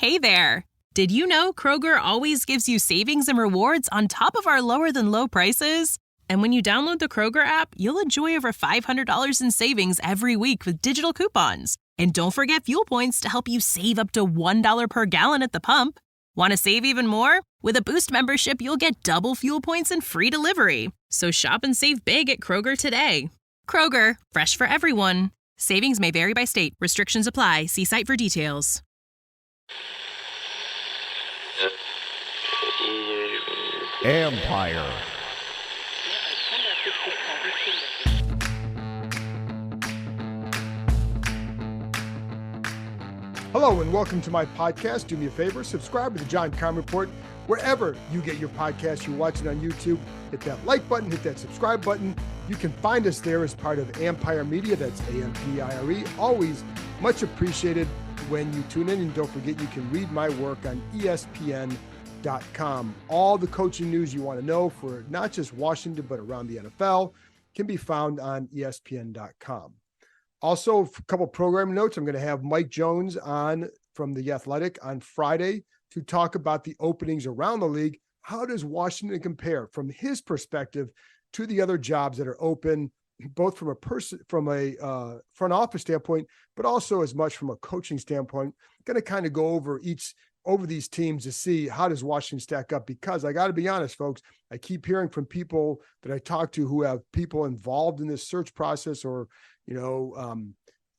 Hey there! Did you know Kroger always gives you savings and rewards on top of our lower-than-low prices? And when you download the Kroger app, you'll enjoy over $500 in savings every week with digital coupons. And don't forget fuel points to help you save up to $1 per gallon at the pump. Want to save even more? With a Boost membership, you'll get double fuel points and free delivery. So shop and save big at Kroger today. Kroger, fresh for everyone. Savings may vary by state. Restrictions apply. See site for details. Empire. Hello and welcome to my podcast. Do me a favor, subscribe to the John Keim Report wherever you get your podcast. You're watching on YouTube, hit that like button, hit that subscribe button. You can find us there as part of Empire Media. That's AMPIRE. Always much appreciated when you tune in. And don't forget, you can read my work on ESPN.com. All the coaching news you want to know for not just Washington, but around the NFL can be found on ESPN.com. Also, a couple programming notes. I'm going to have Mike Jones on from The Athletic on Friday to talk about the openings around the league. How does Washington compare from his perspective to the other jobs that are open, both from a front office standpoint, but also as much from a coaching standpoint? Going to kind of go over these teams to see how does Washington stack up, because I got to be honest, folks, I keep hearing from people that I talk to who have people involved in this search process or,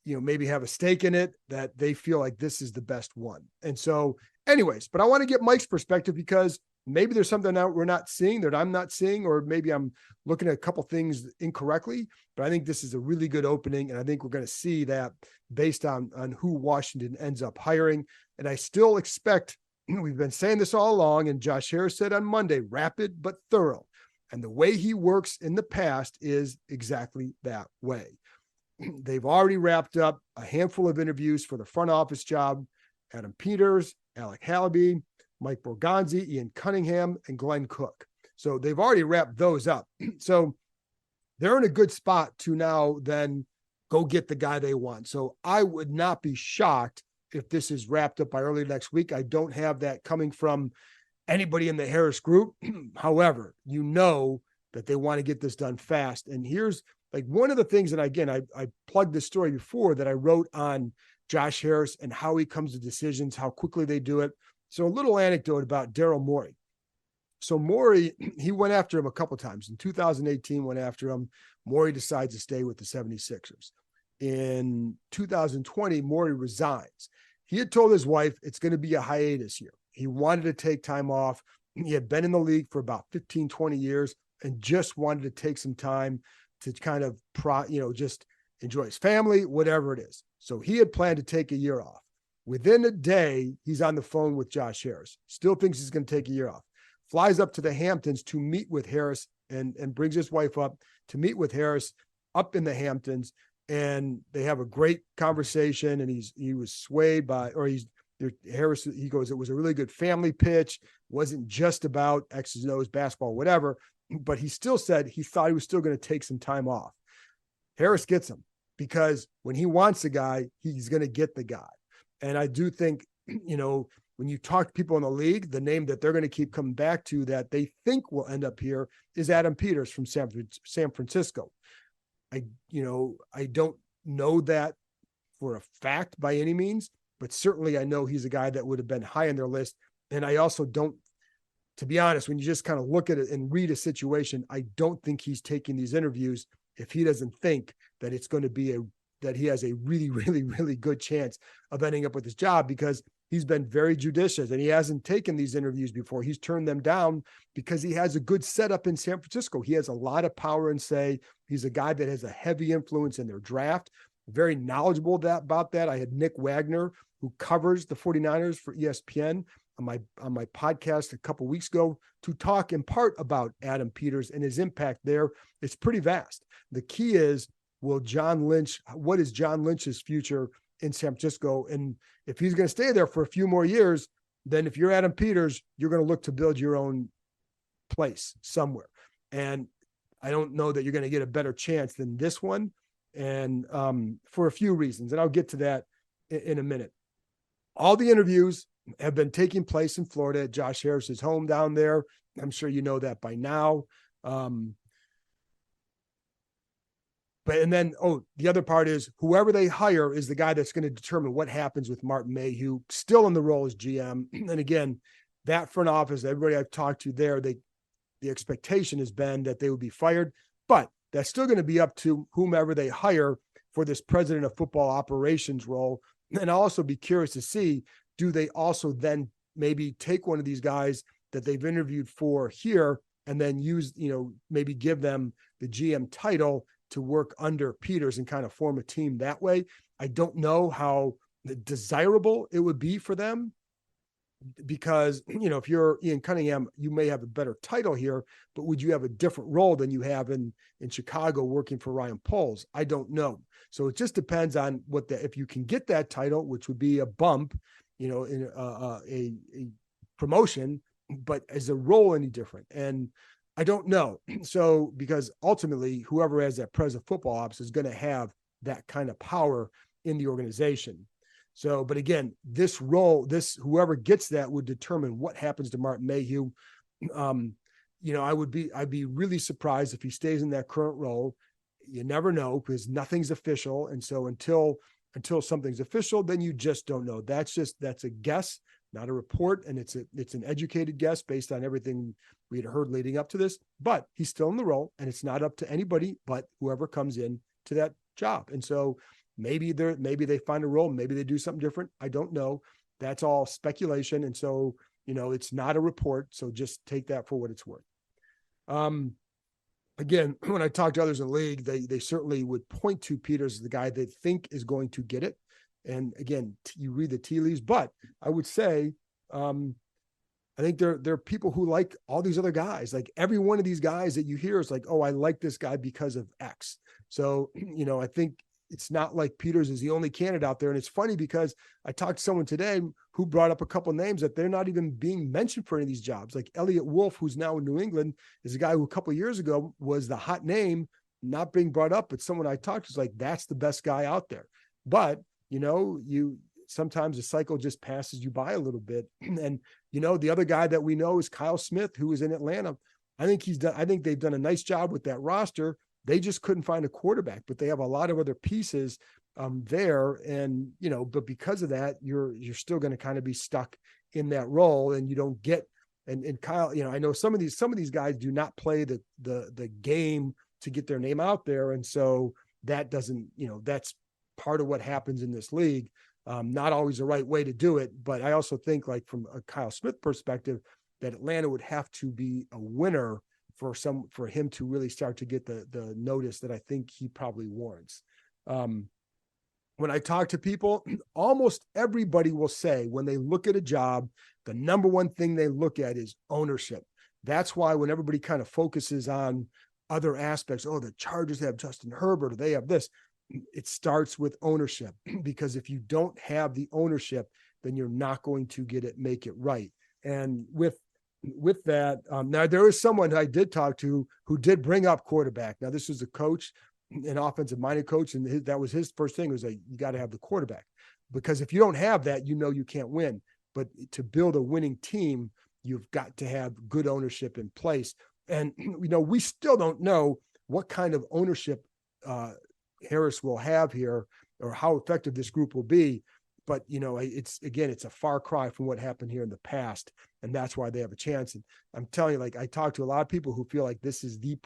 maybe have a stake in it, that they feel like this is the best one. And so anyways, but I want to get Mike's perspective, because maybe there's something that we're not seeing that I'm not seeing, or maybe I'm looking at a couple things incorrectly, but I think this is a really good opening. And I think we're going to see that based on who Washington ends up hiring. And I still expect, we've been saying this all along, and Josh Harris said on Monday, rapid but thorough. And the way he works in the past is exactly that way. They've already wrapped up a handful of interviews for the front office job: Adam Peters, Alec Hallaby, Mike Borgonzi, Ian Cunningham, and Glenn Cook. So they've already wrapped those up. So they're in a good spot to now then go get the guy they want. So I would not be shocked if this is wrapped up by early next week. I don't have that coming from anybody in the Harris group. However, you know that they want to get this done fast. And here's like one of the things that, again, I plugged this story before that I wrote on Josh Harris and how he comes to decisions, how quickly they do it. So a little anecdote about Daryl Morey. So Morey, he went after him a couple times. In 2018, went after him. Morey decides to stay with the 76ers. In 2020, Morey resigns. He had told his wife it's going to be a hiatus year. He wanted to take time off. He had been in the league for about 15, 20 years and just wanted to take some time to kind of, just enjoy his family, whatever it is. So he had planned to take a year off. Within a day, he's on the phone with Josh Harris. Still thinks he's going to take a year off. Flies up to the Hamptons to meet with Harris and brings his wife up to meet with Harris up in the Hamptons. And they have a great conversation. And he was swayed by, Harris, he goes, it was a really good family pitch. Wasn't just about X's and O's, basketball, whatever. But he still said he thought he was still going to take some time off. Harris gets him because when he wants a guy, he's going to get the guy. And I do think, when you talk to people in the league, the name that they're going to keep coming back to that they think will end up here is Adam Peters from San Francisco. I don't know that for a fact by any means, but certainly I know he's a guy that would have been high on their list. And I also don't, to be honest, when you just kind of look at it and read a situation, I don't think he's taking these interviews if he doesn't think that it's going to be that he has a really, really, really good chance of ending up with his job, because he's been very judicious and he hasn't taken these interviews before. He's turned them down because he has a good setup in San Francisco. He has a lot of power and say. He's a guy that has a heavy influence in their draft, very knowledgeable about that. I had Nick Wagner, who covers the 49ers for ESPN, on my podcast a couple weeks ago to talk in part about Adam Peters and his impact there. It's pretty vast. The key is, what is John Lynch's future in San Francisco? And if he's going to stay there for a few more years, then if you're Adam Peters, you're going to look to build your own place somewhere. And I don't know that you're going to get a better chance than this one. And for a few reasons, and I'll get to that in a minute. All the interviews have been taking place in Florida at Josh Harris's home down there. I'm sure you know that by now. The other part is whoever they hire is the guy that's going to determine what happens with Martin Mayhew, still in the role as GM. And again, that front office, everybody I've talked to there, the expectation has been that they would be fired, but that's still going to be up to whomever they hire for this president of football operations role. And I'll also be curious to see, do they also then maybe take one of these guys that they've interviewed for here and then use, maybe give them the GM title to work under Peters and kind of form a team that way. I don't know how desirable it would be for them because, if you're Ian Cunningham, you may have a better title here, but would you have a different role than you have in Chicago working for Ryan Poles? I don't know. So it just depends on if you can get that title, which would be a bump, in a promotion, but is the role any different? And I don't know. So, because ultimately whoever has that president of football ops is going to have that kind of power in the organization. So, but again, this role, whoever gets that would determine what happens to Martin Mayhew. I'd be really surprised if he stays in that current role. You never know because nothing's official. And so until something's official, then you just don't know. That's a guess, not a report. And it's an educated guess based on everything we had heard leading up to this, but he's still in the role and it's not up to anybody but whoever comes in to that job. And so maybe they find a role, maybe they do something different. I don't know. That's all speculation. And so, it's not a report. So just take that for what it's worth. Again, when I talk to others in the league, they certainly would point to Peters as the guy they think is going to get it. And again, you read the tea leaves, but I would say, I think there are people who like all these other guys. Like every one of these guys that you hear is like, oh, I like this guy because of X. So, I think it's not like Peters is the only candidate out there. And it's funny because I talked to someone today who brought up a couple of names that they're not even being mentioned for any of these jobs. Like Elliot Wolf, who's now in New England, is a guy who a couple of years ago was the hot name, not being brought up, but someone I talked to is like, that's the best guy out there. But, sometimes the cycle just passes you by a little bit. And, the other guy that we know is Kyle Smith, who is in Atlanta. I think they've done a nice job with that roster. They just couldn't find a quarterback, but they have a lot of other pieces there. And, but because of that, you're still going to kind of be stuck in that role and you don't get, and Kyle, I know some of these guys do not play the game to get their name out there. And so that doesn't, that's part of what happens in this league. Not always the right way to do it, but I also think like from a Kyle Smith perspective, that Atlanta would have to be a winner for him to really start to get the notice that I think he probably warrants. When I talk to people, almost everybody will say when they look at a job, the number one thing they look at is ownership. That's why when everybody kind of focuses on other aspects, oh, the Chargers have Justin Herbert, or they have this, it starts with ownership, because if you don't have the ownership, then you're not going to make it right. And with that, now there is someone I did talk to who did bring up quarterback. Now this was a coach, an offensive minded coach, and that was his first thing, was like, you got to have the quarterback, because if you don't have that, you can't win. But to build a winning team, you've got to have good ownership in place. And we still don't know what kind of ownership Harris will have here, or how effective this group will be. But, it's a far cry from what happened here in the past. And that's why they have a chance. And I'm telling you, like, I talk to a lot of people who feel like this is the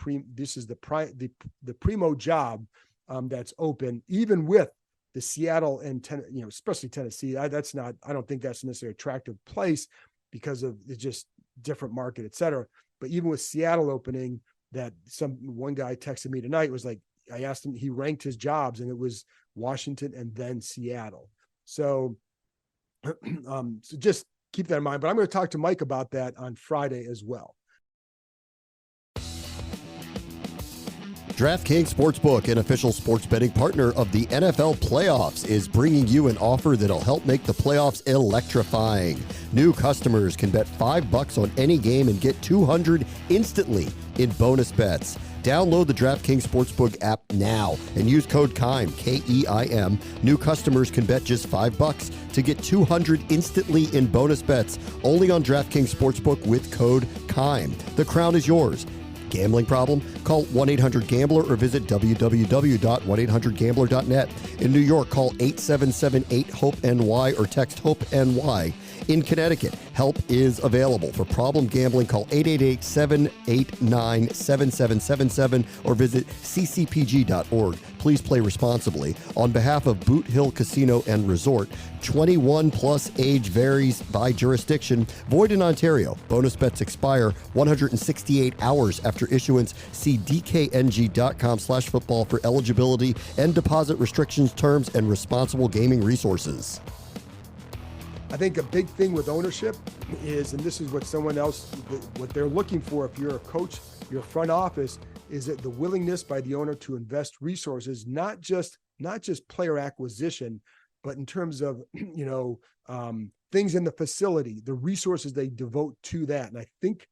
primo job that's open, even with the Seattle and, especially Tennessee. I don't think that's necessarily an attractive place because of the just different market, et cetera. But even with Seattle opening, one guy texted me tonight, was like, I asked him, he ranked his jobs and it was Washington and then Seattle. So, so just keep that in mind, but I'm going to talk to Mike about that on Friday as well. DraftKings Sportsbook, an official sports betting partner of the NFL playoffs, is bringing you an offer that'll help make the playoffs electrifying. New customers can bet $5 on any game and get $200 instantly in bonus bets. Download the DraftKings Sportsbook app now and use code KEIM, K-E-I-M. New customers can bet just $5 to get $200 instantly in bonus bets only on DraftKings Sportsbook with code KEIM. The crown is yours. Gambling problem? Call 1-800-GAMBLER or visit www.1800gambler.net. In New York, call 877-8-HOPE-NY or text HOPE-NY. In Connecticut, help is available. For problem gambling, call 888-789-7777 or visit ccpg.org. Please play responsibly. On behalf of Boot Hill Casino and Resort, 21 plus age varies by jurisdiction. Void in Ontario. Bonus bets expire 168 hours after issuance. See dkng.com/football for eligibility and deposit restrictions, terms, and responsible gaming resources. I think a big thing with ownership is, and this is what what they're looking for if you're a coach, your front office, is that the willingness by the owner to invest resources, not just player acquisition, but in terms of, things in the facility, the resources they devote to that. And I think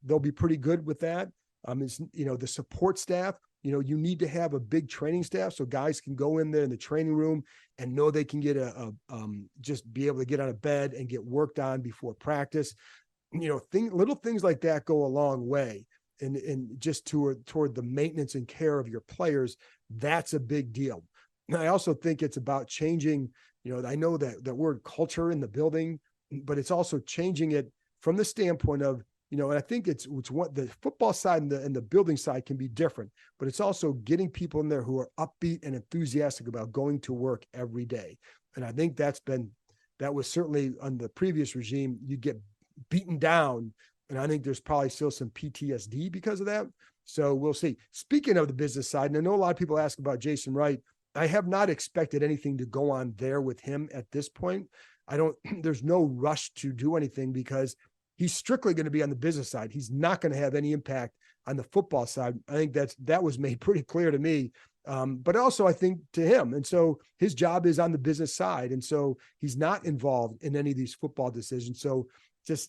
they'll be pretty good with that. The support staff, you need to have a big training staff so guys can go in there in the training room and know they can get just be able to get out of bed and get worked on before practice. Little things like that go a long way. And just toward the maintenance and care of your players, that's a big deal. And I also think it's about changing, I know that word culture in the building, but it's also changing it from the standpoint of, and I think it's what the football side and the building side can be different, but it's also getting people in there who are upbeat and enthusiastic about going to work every day. And I think that was certainly on the previous regime, you get beaten down. And I think there's probably still some PTSD because of that. So we'll see. Speaking of the business side, and I know a lot of people ask about Jason Wright, I have not expected anything to go on there with him at this point. There's no rush to do anything because he's strictly going to be on the business side. He's not going to have any impact on the football side. I think that was made pretty clear to me, but also I think to him. And so his job is on the business side. And so he's not involved in any of these football decisions. So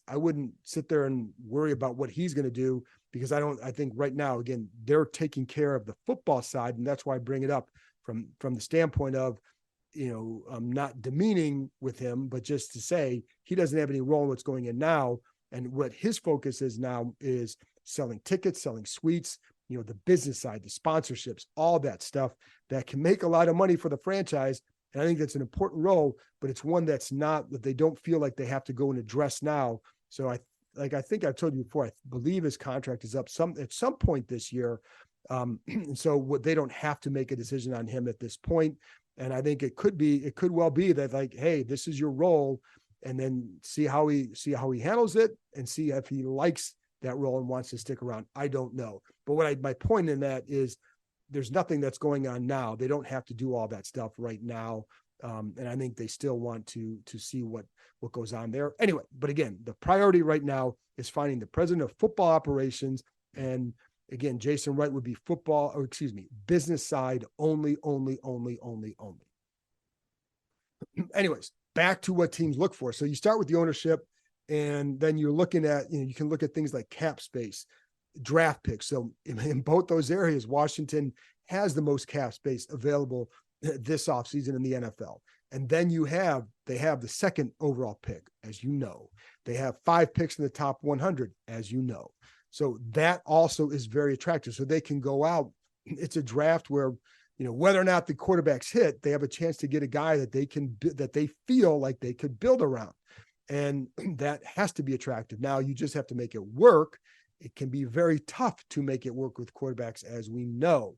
I wouldn't sit there and worry about what he's going to do because I think right now, again, they're taking care of the football side. And that's why I bring it up from the standpoint of, I'm not demeaning with him, but just to say he doesn't have any role in what's going in now. And what his focus is now is selling tickets, selling suites, the business side, the sponsorships, all that stuff that can make a lot of money for the franchise. And I think that's an important role, but it's one that they don't feel like they have to go and address now. So I think I've told you before, I believe his contract is up at some point this year. And so they don't have to make a decision on him at this point. And I think it could well be that like, hey, this is your role, and then see how he handles it and see if he likes that role and wants to stick around. I don't know. But my point in that is there's nothing that's going on now. They don't have to do all that stuff right now. And I think they still want to see what goes on there. Anyway, but again, the priority right now is finding the president of football operations. And again, Jason Wright would be business side only. Anyways, back to what teams look for. So you start with the ownership, and then you're looking at, you can look at things like cap space, draft picks. So in both those areas, Washington has the most cap space available this offseason in the NFL. And then they have the second overall pick, as you know. They have 5 picks in the top 100, as you know. So that also is very attractive. So they can go out. It's a draft where, whether or not the quarterbacks hit, they have a chance to get a guy that they feel like they could build around. And that has to be attractive. Now you just have to make it work. It can be very tough to make it work with quarterbacks, as we know,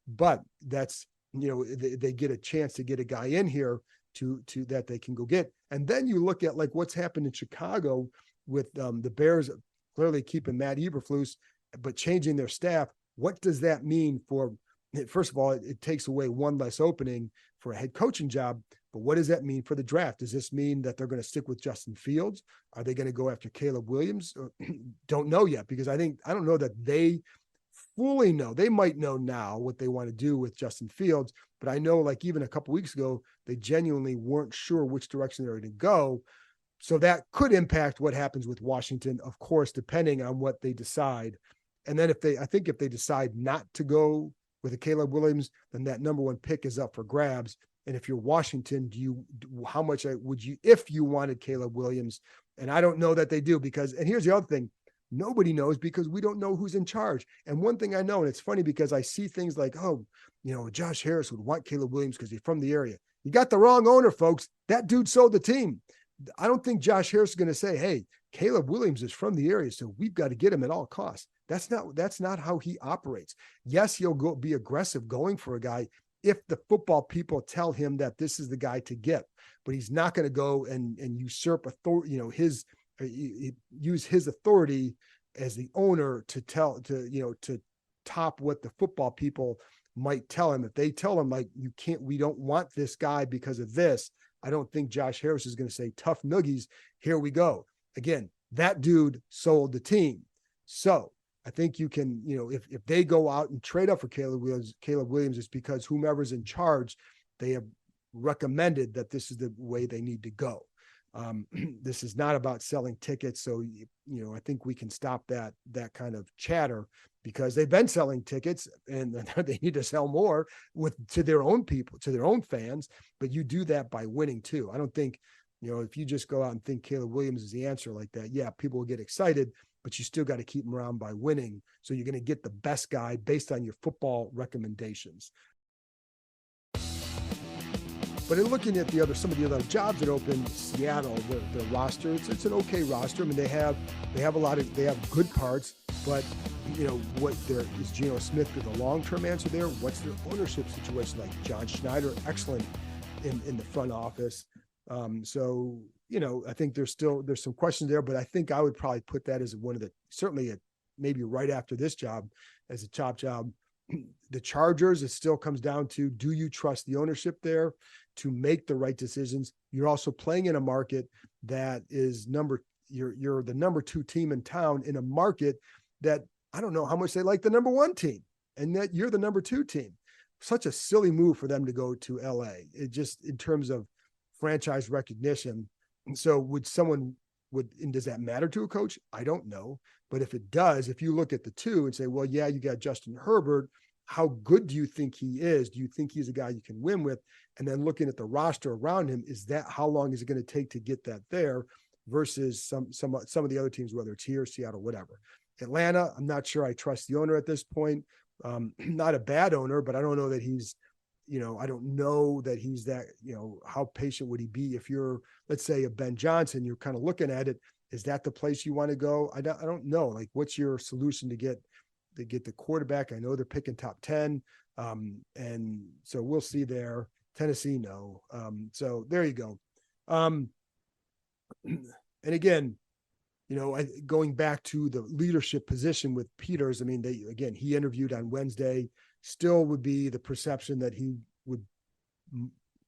but that's, they get a chance to get a guy in here to that they can go get. And then you look at like what's happened in Chicago with the Bears clearly keeping Matt Eberflus, but changing their staff. What does that mean for, first of all, it takes away one less opening for a head coaching job, but what does that mean for the draft? Does this mean that they're going to stick with Justin Fields? Are they going to go after Caleb Williams? Don't know yet, because I don't know that they fully know. They might know now what they want to do with Justin Fields, but I know like even a couple weeks ago, they genuinely weren't sure which direction they were going to go. So that could impact what happens with Washington, of course, depending on what they decide. And then if they decide not to go with a Caleb Williams, then that number 1 pick is up for grabs. And if you're Washington, how much would you, if you wanted Caleb Williams? And I don't know that they do and here's the other thing, nobody knows because we don't know who's in charge. And one thing I know, and it's funny because I see things like, Josh Harris would want Caleb Williams because he's from the area. You got the wrong owner, folks. That dude sold the team. I don't think Josh Harris is going to say, hey, Caleb Williams is from the area, so we've got to get him at all costs. That's not how he operates. Yes, he'll go be aggressive going for a guy if the football people tell him that this is the guy to get, but he's not going to go and usurp authority, use his authority as the owner to top what the football people might tell him. If they tell him like, we don't want this guy because of this, I don't think Josh Harris is going to say tough noogies. Here we go. Again, that dude sold the team. So I think you can, if they go out and trade up for Caleb Williams, it's because whomever's in charge, they have recommended that this is the way they need to go. This is not about selling tickets. So, I think we can stop that kind of chatter because they've been selling tickets and they need to sell more to their own people, to their own fans. But you do that by winning too. I don't think, if you just go out and think Caleb Williams is the answer like that, yeah, people will get excited, but you still got to keep them around by winning. So you're going to get the best guy based on your football recommendations. But in looking at some of the other jobs that open, Seattle, the roster, it's an okay roster. I mean, they have good parts, but is Geno Smith the long-term answer there? What's their ownership situation like? John Schneider, excellent in the front office. So I think there's some questions there, but I think I would probably put that as one of maybe right after this job as a top job. The Chargers, it still comes down to, do you trust the ownership there to make the right decisions? You're also playing in a market that is you're the number 2 team in town in a market that I don't know how much they like the number 1 team, and that you're the number 2 team. Such a silly move for them to go to LA. It just, in terms of franchise recognition. And so does that matter to a coach? I don't know. But if it does, if you look at the 2 and say, well, yeah, you got Justin Herbert, how good do you think he is? Do you think he's a guy you can win with? And then looking at the roster around him, how long is it going to take to get that there versus some of the other teams, whether it's here, Seattle, whatever. Atlanta, I'm not sure I trust the owner at this point. Not a bad owner, but I don't know that he's, I don't know that he's that, how patient would he be if you're, let's say, a Ben Johnson, you're kind of looking at it. Is that the place you want to go? I don't know. Like, what's your solution to get the quarterback? I know they're picking top 10. And so we'll see there. Tennessee, no. So there you go. And again, going back to the leadership position with Peters, I mean, he interviewed on Wednesday, still would be the perception that he would,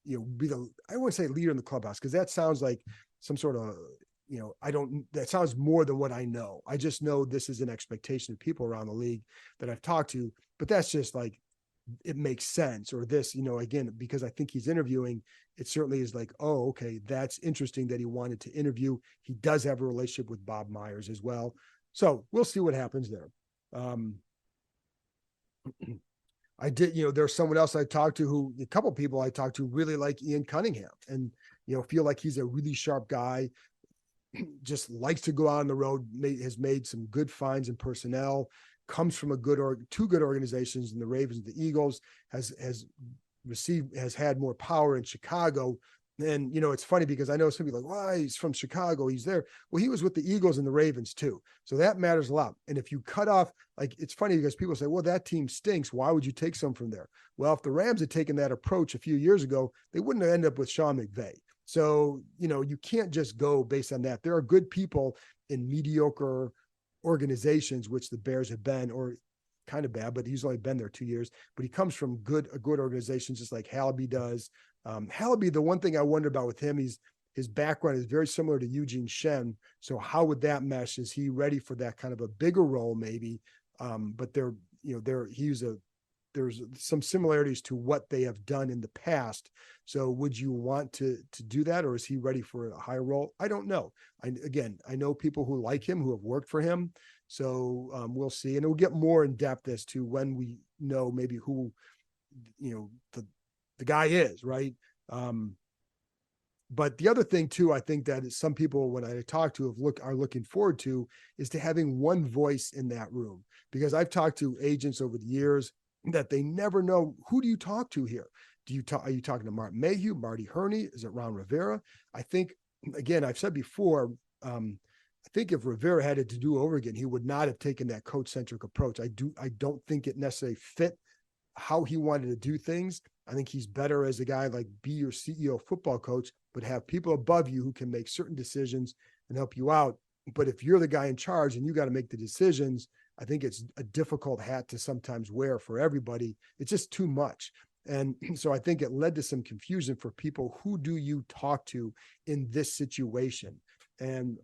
be I wouldn't say leader in the clubhouse, because that sounds like some sort of, that sounds more than what I know. I just know this is an expectation of people around the league that I've talked to, but that's just like, it makes sense. Or this, again, because I think he's interviewing, it certainly is like, oh, okay, that's interesting that he wanted to interview. He does have a relationship with Bob Myers as well. So we'll see what happens there. I did, there's someone else I talked to a couple of people I talked to really like Ian Cunningham and, feel like he's a really sharp guy, just likes to go out on the road, has made some good finds in personnel, comes from two good organizations in the Ravens, the Eagles, has had more power in Chicago. And, it's funny because I know some people are like, why, he's from Chicago, he's there. Well, he was with the Eagles and the Ravens too. So that matters a lot. And if you cut off, like, it's funny because people say, well, that team stinks. Why would you take some from there? Well, if the Rams had taken that approach a few years ago, they wouldn't have ended up with Sean McVay. So, you can't just go based on that. There are good people in mediocre organizations, which the Bears have been, or kind of bad, but he's only been there 2 years, but he comes from a good organizations, just like Hallaby does. Hallaby, the one thing I wonder about with him, his background is very similar to Eugene Shen. So how would that mesh? Is he ready for that kind of a bigger role maybe? But there's some similarities to what they have done in the past. So would you want to do that, or is he ready for a higher role? I don't know. I know people who like him, who have worked for him. So we'll see. And we'll get more in depth as to when we know maybe who, the guy is, right? But the other thing too, I think that is some people, when I talk to, are looking forward to, is to having one voice in that room. Because I've talked to agents over the years that they never know, who do you talk to here? Are you talking to Martin Mayhew, Marty Herney? Is it Ron Rivera? I think, again, I've said before, I think if Rivera had it to do over again, he would not have taken that coach-centric approach. I don't think it necessarily fit how he wanted to do things. I think he's better as a guy like be your CEO football coach, but have people above you who can make certain decisions and help you out. But if you're the guy in charge and you got to make the decisions, I think it's a difficult hat to sometimes wear for everybody. It's just too much. And so I think it led to some confusion for people. Who do you talk to in this situation? And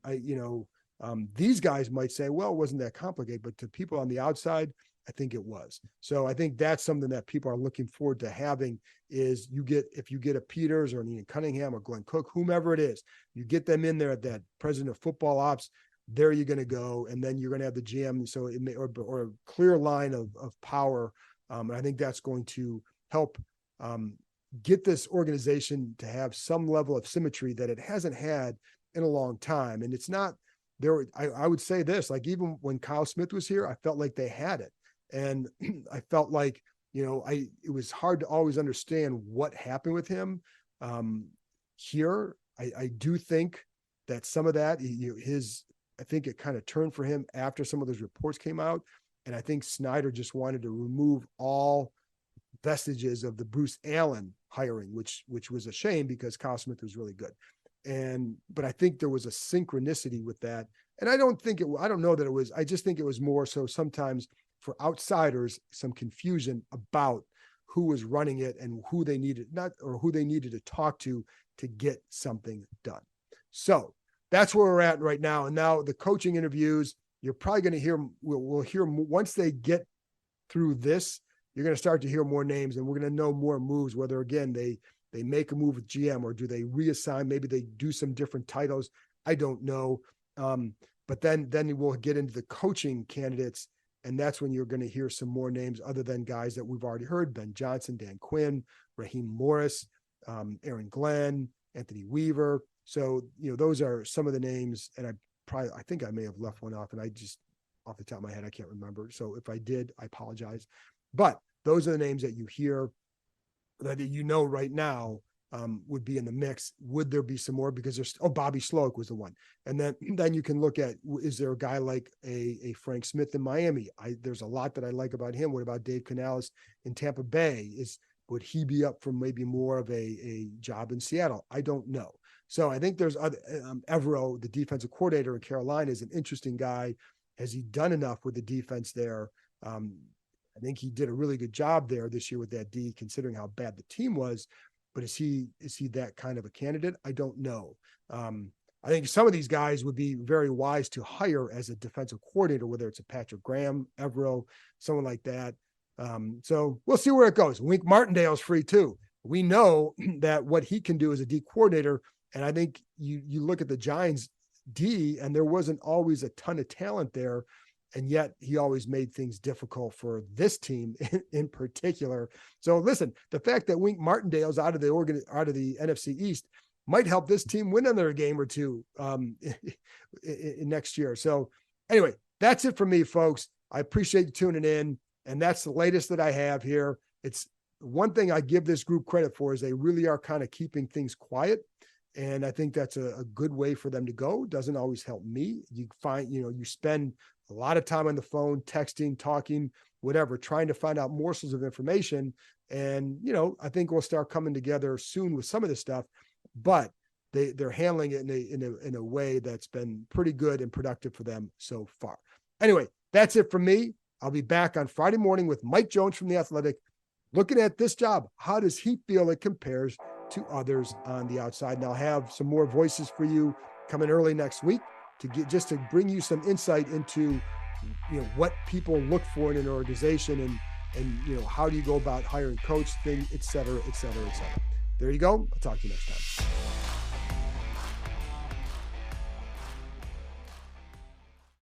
these guys might say, well, it wasn't that complicated, but to people on the outside, I think it was. So I think that's something that people are looking forward to having is if you get a Peters or an Ian Cunningham or Glenn Cook, whomever it is, you get them in there at that president of football ops, there you're going to go. And then you're going to have the GM. So it may, or a clear line of power. And I think that's going to help get this organization to have some level of symmetry that it hasn't had in a long time. And it's not there. I would say this, like, even when Kyle Smith was here, I felt like they had it. And I felt like, it was hard to always understand what happened with him. Here, I do think that some of that, I think it kind of turned for him after some of those reports came out. And I think Snyder just wanted to remove all vestiges of the Bruce Allen hiring, which was a shame because Kyle Smith was really good. But I think there was a synchronicity with that. And I don't know that it was, I just think it was more so sometimes for outsiders, some confusion about who was running it and who they needed to talk to get something done. So that's where we're at right now. And now the coaching interviews, you're probably going to hear, we'll hear once they get through this, you're going to start to hear more names, and we're going to know more moves, whether again, they make a move with GM, or do they reassign? Maybe they do some different titles. I don't know. But then we'll get into the coaching candidates. And that's when you're going to hear some more names other than guys that we've already heard: Ben Johnson, Dan Quinn, Raheem Morris, Aaron Glenn, Anthony Weaver. So, those are some of the names. And I think I may have left one off, and I just, off the top of my head, I can't remember. So if I did, I apologize. But those are the names that you hear that right now would be in the mix. Would there be some more? Because Bobby Sloak was the one. And then you can look at, is there a guy like a Frank Smith in Miami? There's a lot that I like about him. What about Dave Canales in Tampa Bay? Would he be up for maybe more of a job in Seattle? I don't know. So I think there's other, Evero, the defensive coordinator in Carolina, is an interesting guy. Has he done enough with the defense there? I think he did a really good job there this year with that D, considering how bad the team was. But is he that kind of a candidate? I don't know. I think some of these guys would be very wise to hire as a defensive coordinator, whether it's a Patrick Graham, Evero, someone like that. So we'll see where it goes. Wink Martindale's free too. We know that what he can do as a D coordinator. And I think you look at the Giants D, and there wasn't always a ton of talent there. And yet he always made things difficult for this team in particular. So listen, the fact that Wink Martindale's out of the NFC East might help this team win another game or two in next year. So anyway, that's it for me, folks. I appreciate you tuning in. And that's the latest that I have here. It's one thing I give this group credit for, is they really are kind of keeping things quiet. And I think that's a good way for them to go. Doesn't always help me. You find, you spend a lot of time on the phone, texting, talking, whatever, trying to find out morsels of information. And, I think we'll start coming together soon with some of this stuff, but they're handling it in a way that's been pretty good and productive for them so far. Anyway, that's it from me. I'll be back on Friday morning with Mike Jones from The Athletic, looking at this job. How does he feel it compares to others on the outside? And I'll have some more voices for you coming early next week to bring you some insight into what people look for in an organization and how do you go about hiring coach thing, et cetera, et cetera, et cetera. There you go. I'll talk to you next time.